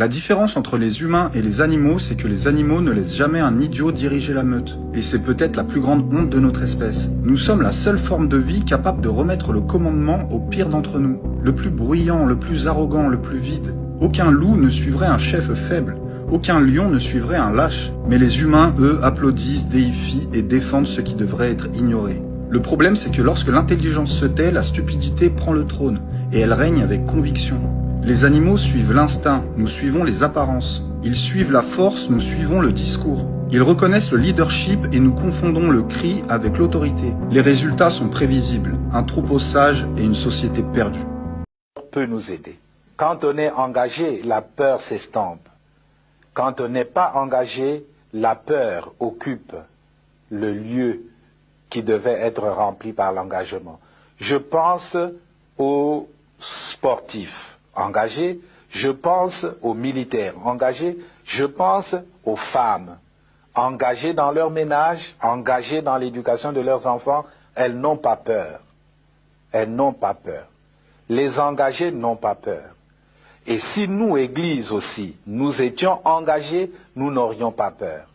La différence entre les humains et les animaux, c'est que les animaux ne laissent jamais un idiot diriger la meute. Et c'est peut-être la plus grande honte de notre espèce. Nous sommes la seule forme de vie capable de remettre le commandement au pire d'entre nous. Le plus bruyant, le plus arrogant, le plus vide. Aucun loup ne suivrait un chef faible. Aucun lion ne suivrait un lâche. Mais les humains, eux, applaudissent, déifient et défendent ce qui devrait être ignoré. Le problème, c'est que lorsque l'intelligence se tait, la stupidité prend le trône. Et elle règne avec conviction. Les animaux suivent l'instinct, nous suivons les apparences. Ils suivent la force, nous suivons le discours. Ils reconnaissent le leadership et nous confondons le cri avec l'autorité. Les résultats sont prévisibles, un troupeau sage et une société perdue. Peut nous aider. Quand on est engagé, la peur s'estompe. Quand on n'est pas engagé, la peur occupe le lieu qui devait être rempli par l'engagement. Je pense aux sportifs engagés, je pense aux militaires engagés, je pense aux femmes engagées dans leur ménage, engagées dans l'éducation de leurs enfants. Elles n'ont pas peur. Elles n'ont pas peur. Les engagés n'ont pas peur. Et si nous, Église aussi, nous étions engagés, nous n'aurions pas peur.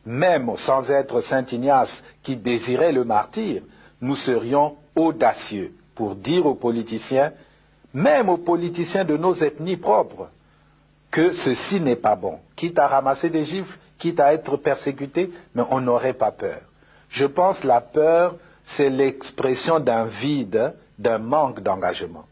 Même sans être Saint Ignace qui désirait le martyre, nous serions audacieux pour dire aux politiciens, même aux politiciens de nos ethnies propres, que ceci n'est pas bon. Quitte à ramasser des gifles, quitte à être persécuté, mais on n'aurait pas peur. Je pense que la peur, c'est l'expression d'un vide, d'un manque d'engagement.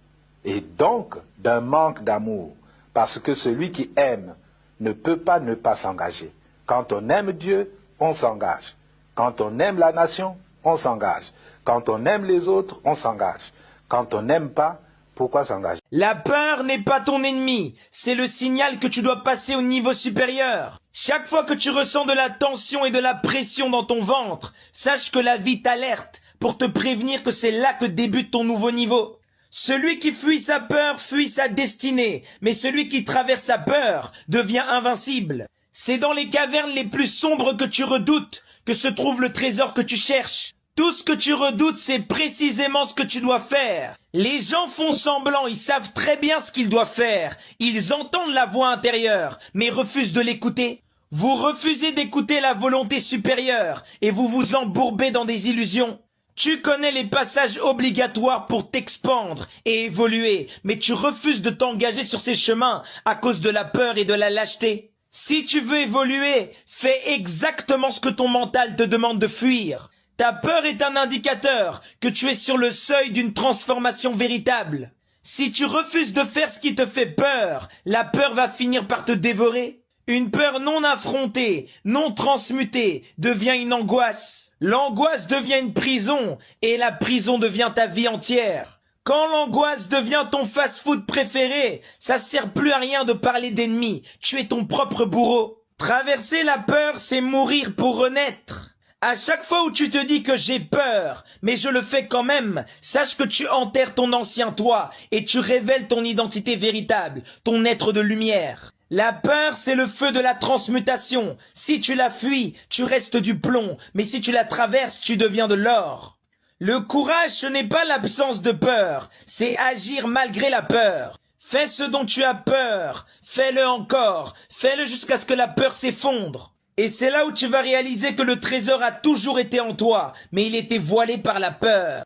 Et donc, d'un manque d'amour. Parce que celui qui aime ne peut pas ne pas s'engager. Quand on aime Dieu, on s'engage. Quand on aime la nation, on s'engage. Quand on aime les autres, on s'engage. Quand on n'aime pas, pourquoi s'engager? La peur n'est pas ton ennemi, c'est le signal que tu dois passer au niveau supérieur. Chaque fois que tu ressens de la tension et de la pression dans ton ventre, sache que la vie t'alerte pour te prévenir que c'est là que débute ton nouveau niveau. Celui qui fuit sa peur fuit sa destinée, mais celui qui traverse sa peur devient invincible. C'est dans les cavernes les plus sombres que tu redoutes que se trouve le trésor que tu cherches. Tout ce que tu redoutes, c'est précisément ce que tu dois faire. Les gens font semblant, ils savent très bien ce qu'ils doivent faire. Ils entendent la voix intérieure, mais refusent de l'écouter. Vous refusez d'écouter la volonté supérieure, et vous vous embourbez dans des illusions. Tu connais les passages obligatoires pour t'expandre et évoluer, mais tu refuses de t'engager sur ces chemins à cause de la peur et de la lâcheté. Si tu veux évoluer, fais exactement ce que ton mental te demande de fuir. Ta peur est un indicateur que tu es sur le seuil d'une transformation véritable. Si tu refuses de faire ce qui te fait peur, la peur va finir par te dévorer. Une peur non affrontée, non transmutée, devient une angoisse. L'angoisse devient une prison, et la prison devient ta vie entière. Quand l'angoisse devient ton fast-food préféré, ça sert plus à rien de parler d'ennemis, tu es ton propre bourreau. Traverser la peur, c'est mourir pour renaître. À chaque fois où tu te dis que j'ai peur, mais je le fais quand même, sache que tu enterres ton ancien toi et tu révèles ton identité véritable, ton être de lumière. La peur, c'est le feu de la transmutation. Si tu la fuis, tu restes du plomb, mais si tu la traverses, tu deviens de l'or. Le courage, ce n'est pas l'absence de peur, c'est agir malgré la peur. Fais ce dont tu as peur, fais-le encore, fais-le jusqu'à ce que la peur s'effondre. Et c'est là où tu vas réaliser que le trésor a toujours été en toi, mais il était voilé par la peur.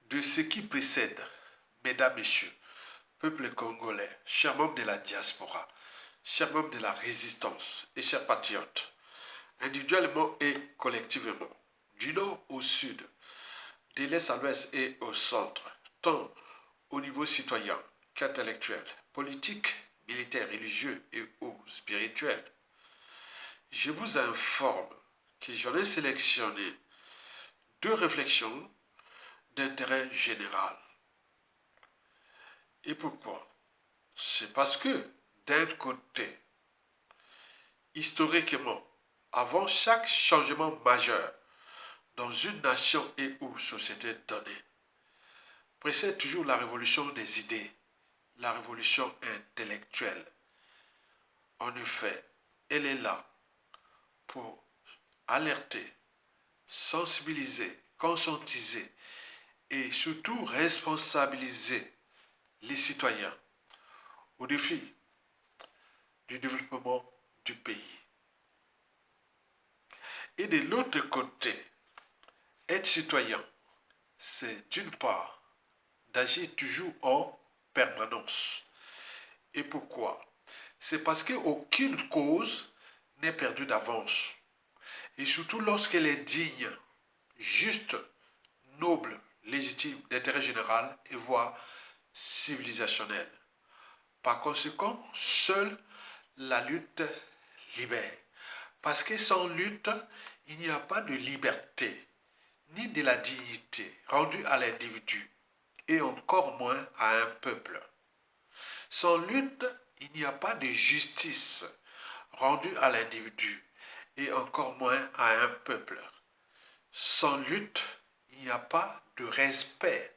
De ce qui précède, mesdames, messieurs, peuple congolais, chers membres de la diaspora, chers membres de la résistance et chers patriotes, individuellement et collectivement, du nord au sud, de l'est à l'ouest et au centre, tant au niveau citoyen qu'intellectuel, politique, militaire, religieux et ou spirituel, je vous informe que j'en ai sélectionné 2 réflexions d'intérêt général. Et pourquoi? C'est parce que, d'un côté, historiquement, avant chaque changement majeur dans une nation et ou société donnée, précède toujours la révolution des idées, la révolution intellectuelle. En effet, elle est là pour alerter, sensibiliser, conscientiser et surtout responsabiliser les citoyens au défi du développement du pays. Et de l'autre côté, être citoyen, c'est d'une part d'agir toujours en permanence. Et pourquoi? C'est parce qu'aucune cause n'est perdue d'avance. Et surtout lorsqu'elle est digne, juste, noble, légitime, d'intérêt général et voire civilisationnel. Par conséquent, seule la lutte libère. Parce que sans lutte, il n'y a pas de liberté, ni de la dignité rendue à l'individu, et encore moins à un peuple. Sans lutte, il n'y a pas de justice rendue à l'individu, et encore moins à un peuple. Sans lutte, il n'y a pas de respect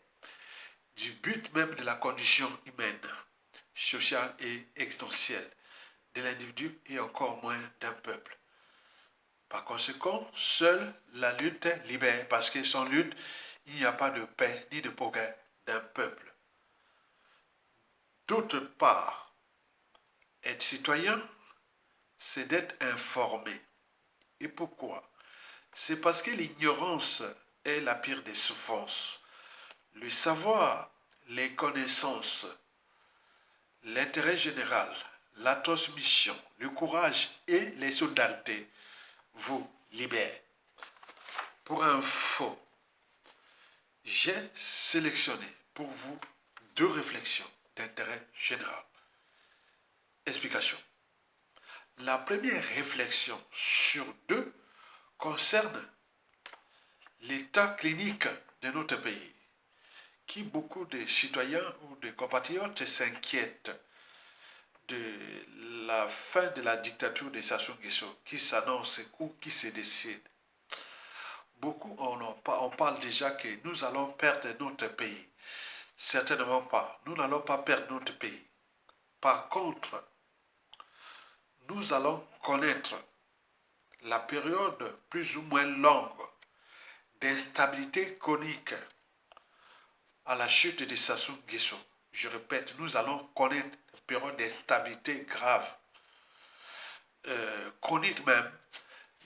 du but même de la condition humaine, sociale et existentielle de l'individu et encore moins d'un peuple. Par conséquent, seule la lutte libère, parce que sans lutte, il n'y a pas de paix ni de progrès d'un peuple. D'autre part, être citoyen, c'est d'être informé. Et pourquoi? C'est parce que l'ignorance est la pire des souffrances. Le savoir, les connaissances, l'intérêt général, la transmission, le courage et les solidarités vous libèrent. Pour info, j'ai sélectionné pour vous 2 réflexions d'intérêt général. Explication. La première réflexion sur 2 concerne l'état clinique de notre pays, qui beaucoup de citoyens ou de compatriotes s'inquiètent de la fin de la dictature de Sassou Nguesso qui s'annonce ou qui se décide. Beaucoup on parle déjà que nous allons perdre notre pays. Certainement pas. Nous n'allons pas perdre notre pays. Par contre, nous allons connaître la période plus ou moins longue d'instabilité chronique à la chute de Sassou Nguesso. Je répète, nous allons connaître une période d'instabilité grave, chronique même,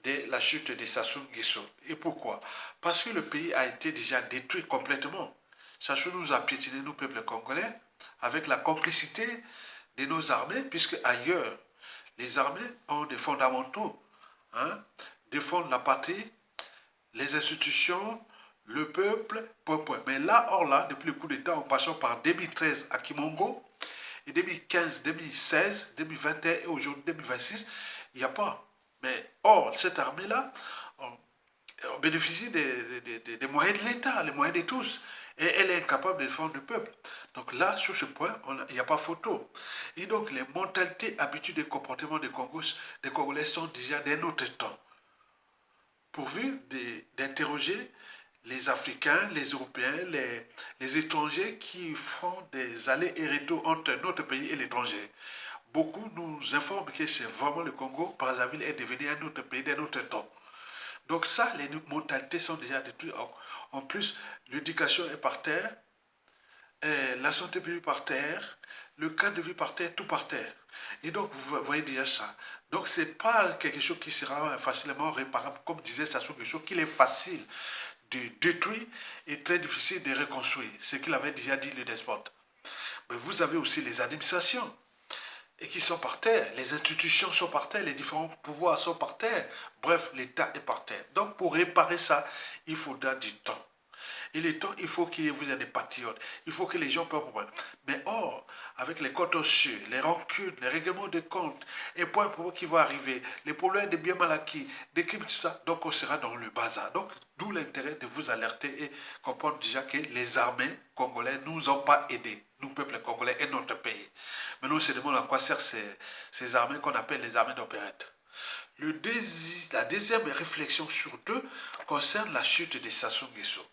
de la chute de Sassou Nguesso. Et pourquoi? Parce que le pays a été déjà détruit complètement. Sassou nous a piétiné, nous, peuple congolais, avec la complicité de nos armées, puisque ailleurs, les armées ont des fondamentaux, défendre la patrie, les institutions, le peuple, point. Mais là, or là, depuis le coup d'État, en passant par 2013 à Kimongo, et 2015, 2016, 2021 et aujourd'hui 2026, il n'y a pas. Mais or, cette armée-là, on bénéficie des moyens de l'État, les moyens de tous. Et elle est incapable de défendre le peuple. Donc là, sur ce point, il n'y a pas photo. Et donc, les mentalités, habitudes et comportements des Congolais sont déjà d'un autre temps. Pourvu d'interroger les Africains, les Européens, les étrangers qui font des allers et retours entre notre pays et l'étranger. Beaucoup nous informent que c'est vraiment le Congo, Brazzaville est devenu un autre pays d'un autre temps. Donc ça, les mentalités sont déjà détruites. En plus, l'éducation est par terre, la santé publique par terre, le cadre de vie par terre, tout par terre. Et donc, vous voyez déjà ça. Donc, ce n'est pas quelque chose qui sera facilement réparable, comme disait Sassou Nguesso, qu'il est facile de détruire et très difficile de reconstruire. Ce qu'il avait déjà dit le despote. Mais vous avez aussi les administrations et qui sont par terre, les institutions sont par terre, les différents pouvoirs sont par terre. Bref, l'État est par terre. Donc, pour réparer ça, il faudra du temps. Et le temps, il faut qu'il y ait des patriotes. Il faut que les gens puissent comprendre. Mais or, avec les contentieux, les rancunes, les règlements de comptes, et points pour qui vont arriver, les problèmes de biens mal acquis, des crimes, tout ça, donc on sera dans le bazar. Donc, d'où l'intérêt de vous alerter et comprendre déjà que les armées congolaises ne nous ont pas aidés. Nous, peuple congolais et notre pays. Mais nous, on se demande à quoi servent ces armées qu'on appelle les armées d'opérette. La deuxième réflexion sur 2 concerne la chute de Sassou Nguesso.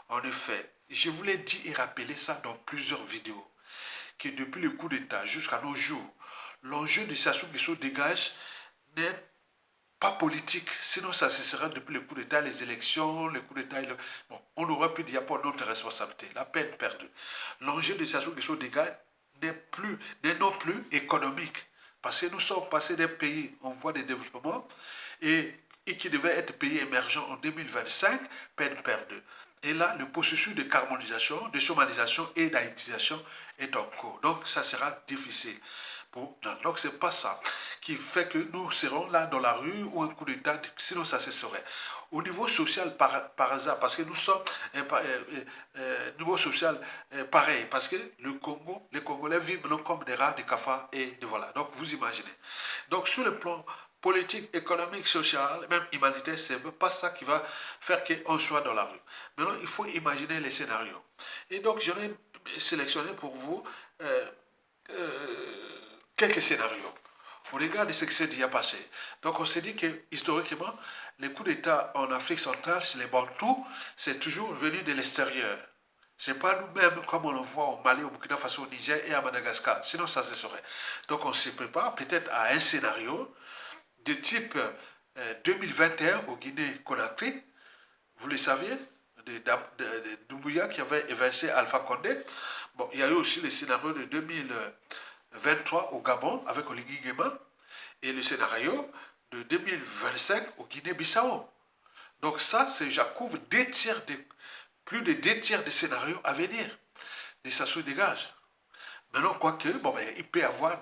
En effet, je vous l'ai dit et rappelé ça dans plusieurs vidéos, que depuis le coup d'État jusqu'à nos jours, l'enjeu de Sassou Nguesso dégage n'est pas politique, sinon ça cessera depuis le coup d'État, les élections, le coup d'État. Bon, on aurait pu dire pour notre responsabilité, la peine perdue. L'enjeu de Sassou Nguesso dégage n'est non plus économique. Parce que nous sommes passés d'un pays en voie de développement et qui devait être pays émergent en 2025, peine perdue. Et là, le processus de carbonisation, de somalisation et d'haïtisation est en cours. Donc, ça sera difficile. Donc, ce n'est pas ça qui fait que nous serons là dans la rue ou un coup d'État, sinon ça se saurait. Au niveau social, par hasard, parce que nous sommes niveau social pareil, parce que le Congo, les Congolais vivent maintenant comme des rats, des cafards, et voilà. Donc, vous imaginez. Donc, sur le plan politique, économique, social, même humanitaire, ce n'est pas ça qui va faire qu'on soit dans la rue. Maintenant, il faut imaginer les scénarios. Et donc, j'en ai sélectionné pour vous quelques scénarios. On regarde ce qui s'est déjà passé. Donc, on s'est dit que, historiquement, les coups d'État en Afrique centrale, c'est les Bantous, c'est toujours venu de l'extérieur. Ce n'est pas nous-mêmes comme on le voit au Mali, au Burkina Faso, au Niger et à Madagascar. Sinon, ça se saurait. Donc, on se prépare peut-être à un scénario de type 2021 au Guinée-Conakry. Vous le saviez, de Doumbouya qui avait évincé Alpha Condé. Bon, il y a eu aussi le scénario de 2023 au Gabon avec Oligui Nguema et le scénario de 2025 au Guinée-Bissau. Donc ça, ça couvre plus de 2 tiers des scénarios à venir. Et ça se dégage. Maintenant, quoique, il peut y avoir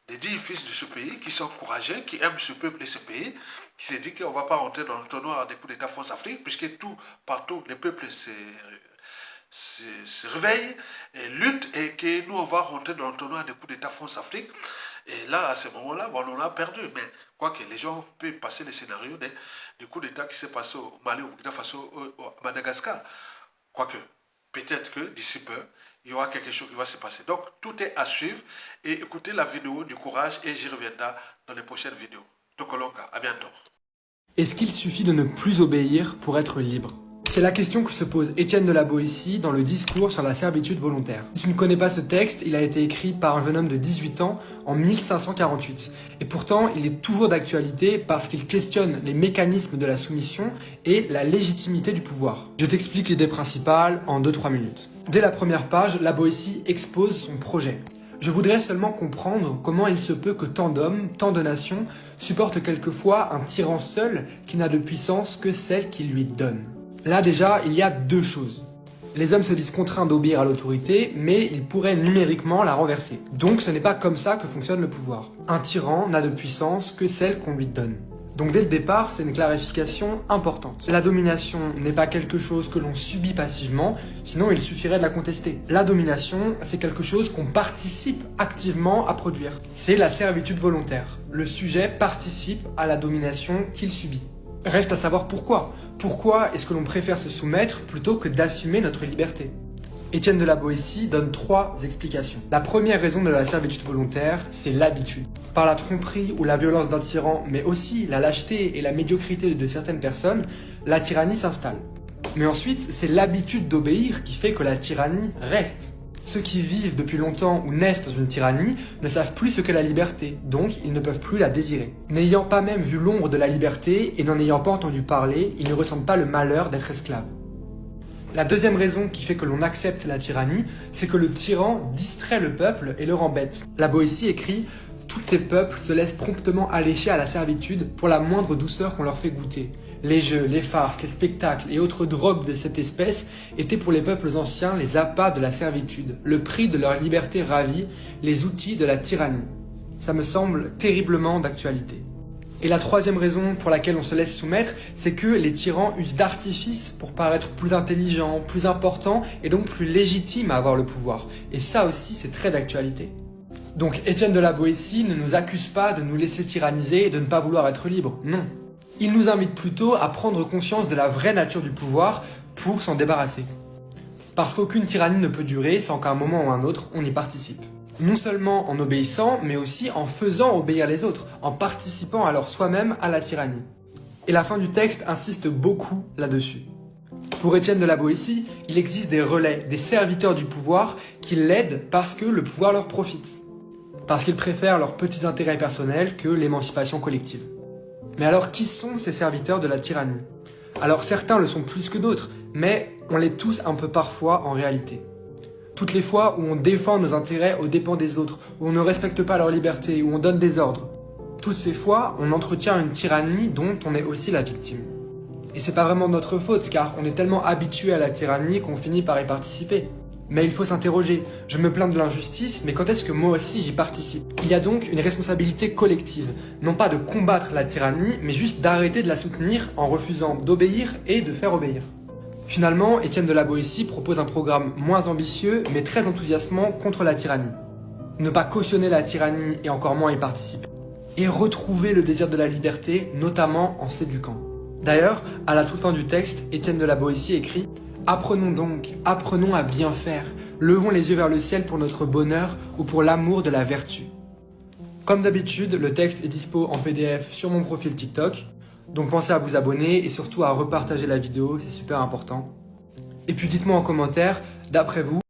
des dignes fils de ce pays qui sont courageux, qui aiment ce peuple et ce pays, qui se dit qu'on ne va pas rentrer dans le tonnoir des coups d'État France-Afrique, puisque partout, les peuples se réveillent et luttent, et que nous, on va rentrer dans le tonnoir des coups d'État France-Afrique. Et là, à ce moment-là, on en a perdu. Mais quoique les gens peuvent passer les scénarios des coups d'État qui s'est passé au Mali, au Burkina Faso, au Madagascar. Quoique, peut-être que d'ici peu, il y aura quelque chose qui va se passer. Donc, tout est à suivre. Et écoutez la vidéo du courage et j'y reviendrai dans les prochaines vidéos. Tokolonga, à bientôt. Est-ce qu'il suffit de ne plus obéir pour être libre ? C'est la question que se pose Étienne de la Boétie dans le discours sur la servitude volontaire. Si tu ne connais pas ce texte, il a été écrit par un jeune homme de 18 ans en 1548. Et pourtant, il est toujours d'actualité parce qu'il questionne les mécanismes de la soumission et la légitimité du pouvoir. Je t'explique l'idée principale en 2-3 minutes. Dès la première page, la Boétie expose son projet. Je voudrais seulement comprendre comment il se peut que tant d'hommes, tant de nations, supportent quelquefois un tyran seul qui n'a de puissance que celle qu'il lui donne. Là déjà, il y a 2 choses. Les hommes se disent contraints d'obéir à l'autorité, mais ils pourraient numériquement la renverser. Donc ce n'est pas comme ça que fonctionne le pouvoir. Un tyran n'a de puissance que celle qu'on lui donne. Donc dès le départ, c'est une clarification importante. La domination n'est pas quelque chose que l'on subit passivement, sinon il suffirait de la contester. La domination, c'est quelque chose qu'on participe activement à produire. C'est la servitude volontaire. Le sujet participe à la domination qu'il subit. Reste à savoir pourquoi. Pourquoi est-ce que l'on préfère se soumettre plutôt que d'assumer notre liberté ? Étienne de la Boétie donne 3 explications. La première raison de la servitude volontaire, c'est l'habitude. Par la tromperie ou la violence d'un tyran, mais aussi la lâcheté et la médiocrité de certaines personnes, la tyrannie s'installe. Mais ensuite, c'est l'habitude d'obéir qui fait que la tyrannie reste. Ceux qui vivent depuis longtemps ou naissent dans une tyrannie ne savent plus ce qu'est la liberté, donc ils ne peuvent plus la désirer. N'ayant pas même vu l'ombre de la liberté et n'en ayant pas entendu parler, ils ne ressentent pas le malheur d'être esclaves. La deuxième raison qui fait que l'on accepte la tyrannie, c'est que le tyran distrait le peuple et le rend bête. La Boétie écrit « Tous ces peuples se laissent promptement allécher à la servitude pour la moindre douceur qu'on leur fait goûter. Les jeux, les farces, les spectacles et autres drogues de cette espèce étaient pour les peuples anciens les appâts de la servitude, le prix de leur liberté ravie, les outils de la tyrannie. » Ça me semble terriblement d'actualité. Et la troisième raison pour laquelle on se laisse soumettre, c'est que les tyrans usent d'artifices pour paraître plus intelligents, plus importants et donc plus légitimes à avoir le pouvoir. Et ça aussi, c'est très d'actualité. Donc Étienne de la Boétie ne nous accuse pas de nous laisser tyranniser et de ne pas vouloir être libres, non. Il nous invite plutôt à prendre conscience de la vraie nature du pouvoir pour s'en débarrasser. Parce qu'aucune tyrannie ne peut durer sans qu'à un moment ou à un autre, on y participe. Non seulement en obéissant, mais aussi en faisant obéir les autres, en participant alors soi-même à la tyrannie. Et la fin du texte insiste beaucoup là-dessus. Pour Étienne de la Boétie, il existe des relais, des serviteurs du pouvoir qui l'aident parce que le pouvoir leur profite. Parce qu'ils préfèrent leurs petits intérêts personnels que l'émancipation collective. Mais alors qui sont ces serviteurs de la tyrannie ? Alors certains le sont plus que d'autres, mais on l'est tous un peu parfois en réalité. Toutes les fois où on défend nos intérêts aux dépens des autres, où on ne respecte pas leur liberté, où on donne des ordres. Toutes ces fois, on entretient une tyrannie dont on est aussi la victime. Et c'est pas vraiment notre faute, car on est tellement habitué à la tyrannie qu'on finit par y participer. Mais il faut s'interroger, je me plains de l'injustice, mais quand est-ce que moi aussi j'y participe? Il y a donc une responsabilité collective, non pas de combattre la tyrannie, mais juste d'arrêter de la soutenir en refusant d'obéir et de faire obéir. Finalement, Étienne de la Boétie propose un programme moins ambitieux, mais très enthousiasmant contre la tyrannie. Ne pas cautionner la tyrannie et encore moins y participer. Et retrouver le désir de la liberté, notamment en s'éduquant. D'ailleurs, à la toute fin du texte, Étienne de la Boétie écrit « Apprenons donc, apprenons à bien faire, levons les yeux vers le ciel pour notre bonheur ou pour l'amour de la vertu. » Comme d'habitude, le texte est dispo en PDF sur mon profil TikTok, donc pensez à vous abonner et surtout à repartager la vidéo, c'est super important. Et puis dites-moi en commentaire, d'après vous,